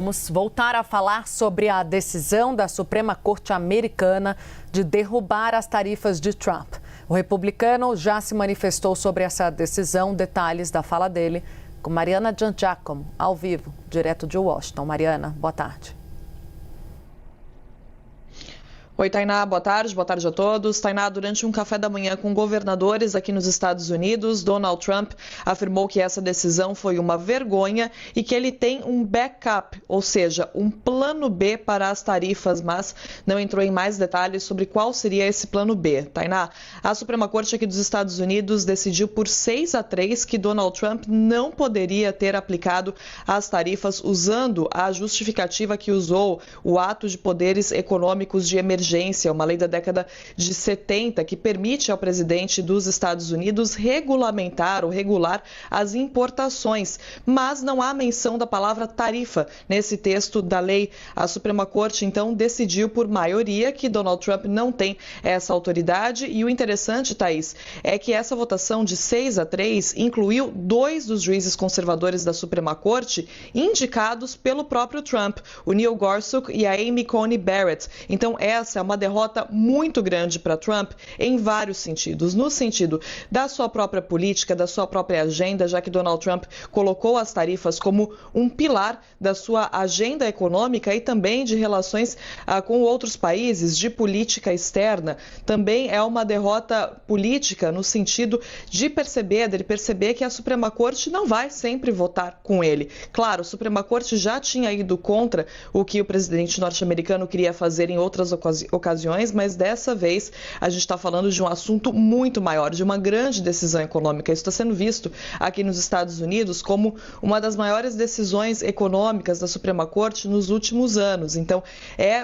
Vamos voltar a falar sobre a decisão da Suprema Corte Americana de derrubar as tarifas de Trump. O republicano já se manifestou sobre essa decisão. Detalhes da fala dele com Mariana Giangiacomo, ao vivo, direto de Washington. Mariana, boa tarde. Oi, Tainá, boa tarde a todos. Tainá, durante um café da manhã com governadores aqui nos Estados Unidos, Donald Trump afirmou que essa decisão foi uma vergonha e que ele tem um backup, ou seja, um plano B para as tarifas, mas não entrou em mais detalhes sobre qual seria esse plano B. Tainá, a Suprema Corte aqui dos Estados Unidos decidiu por 6-3 que Donald Trump não poderia ter aplicado as tarifas usando a justificativa que usou, o ato de poderes econômicos de emergência, uma lei da década de 70 que permite ao presidente dos Estados Unidos regulamentar ou regular as importações, mas não há menção da palavra tarifa nesse texto da lei. A Suprema Corte, então, decidiu por maioria que Donald Trump não tem essa autoridade e o interessante, Thaís, é que essa votação de 6-3 incluiu 2 dos juízes conservadores da Suprema Corte indicados pelo próprio Trump, o Neil Gorsuch e a Amy Coney Barrett. Então, essa é uma derrota muito grande para Trump em vários sentidos. No sentido da sua própria política, da sua própria agenda, já que Donald Trump colocou as tarifas como um pilar da sua agenda econômica e também de relações com outros países, de política externa. Também é uma derrota política no sentido de perceber que a Suprema Corte não vai sempre votar com ele. Claro, a Suprema Corte já tinha ido contra o que o presidente norte-americano queria fazer em outras ocasiões, mas dessa vez a gente está falando de um assunto muito maior, de uma grande decisão econômica. Isso está sendo visto aqui nos Estados Unidos como uma das maiores decisões econômicas da Suprema Corte nos últimos anos. Então,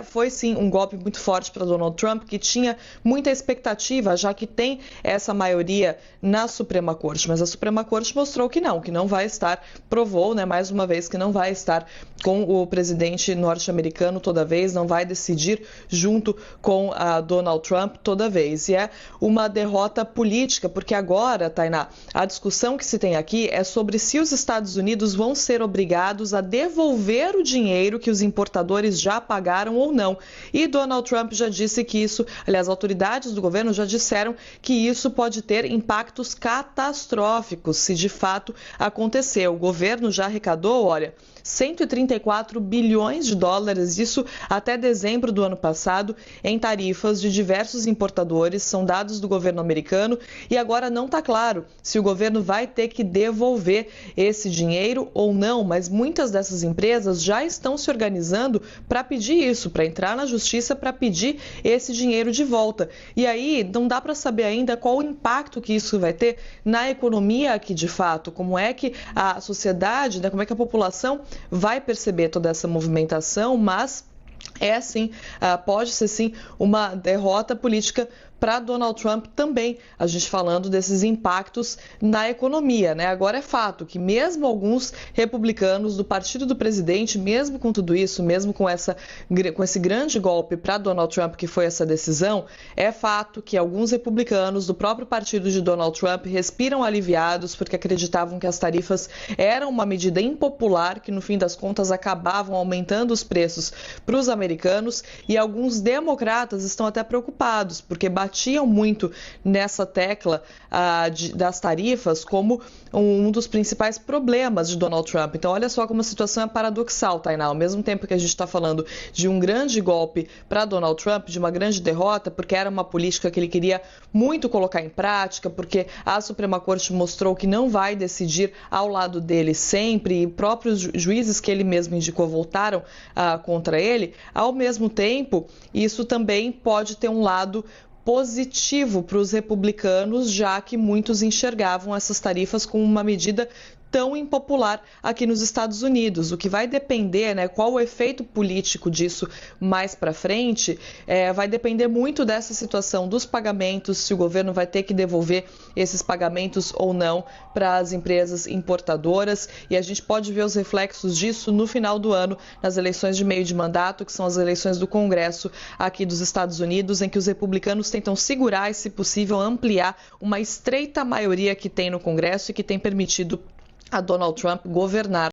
foi sim um golpe muito forte para Donald Trump, que tinha muita expectativa, já que tem essa maioria na Suprema Corte, mas a Suprema Corte mostrou que não vai estar, provou, mais uma vez, que não vai estar com o presidente norte-americano toda vez, não vai decidir junto com a Donald Trump toda vez. E é uma derrota política, porque agora, Tainá, a discussão que se tem aqui é sobre se os Estados Unidos vão ser obrigados a devolver o dinheiro que os importadores já pagaram ou não. E Donald Trump já disse que isso, aliás, autoridades do governo já disseram que isso pode ter impactos catastróficos se de fato acontecer. O governo já arrecadou, 134 bilhões de dólares, isso até dezembro do ano passado, em tarifas de diversos importadores, são dados do governo americano, e agora não está claro se o governo vai ter que devolver esse dinheiro ou não, mas muitas dessas empresas já estão se organizando para pedir isso, para entrar na justiça para pedir esse dinheiro de volta. E aí não dá para saber ainda qual o impacto que isso vai ter na economia aqui de fato, como é que a sociedade, como é que a população vai perceber toda essa movimentação, mas pode ser sim uma derrota política para Donald Trump também, a gente falando desses impactos na economia, Agora é fato que mesmo alguns republicanos do partido do presidente, mesmo com tudo isso, mesmo com esse grande golpe para Donald Trump, que foi essa decisão, é fato que alguns republicanos do próprio partido de Donald Trump respiram aliviados porque acreditavam que as tarifas eram uma medida impopular, que no fim das contas acabavam aumentando os preços para os americanos, e alguns democratas estão até preocupados, porque batiam muito nessa tecla das tarifas como um dos principais problemas de Donald Trump. Então, olha só como a situação é paradoxal, Tainá. Ao mesmo tempo que a gente está falando de um grande golpe para Donald Trump, de uma grande derrota, porque era uma política que ele queria muito colocar em prática, porque a Suprema Corte mostrou que não vai decidir ao lado dele sempre, e próprios juízes que ele mesmo indicou voltaram contra ele. Ao mesmo tempo, isso também pode ter um lado positivo para os republicanos, já que muitos enxergavam essas tarifas como uma medida tão impopular aqui nos Estados Unidos. O que vai depender, qual o efeito político disso mais para frente, vai depender muito dessa situação dos pagamentos, se o governo vai ter que devolver esses pagamentos ou não para as empresas importadoras, e a gente pode ver os reflexos disso no final do ano, nas eleições de meio de mandato, que são as eleições do Congresso aqui dos Estados Unidos, em que os republicanos tentam segurar e, se possível, ampliar uma estreita maioria que tem no Congresso e que tem permitido a Donald Trump governar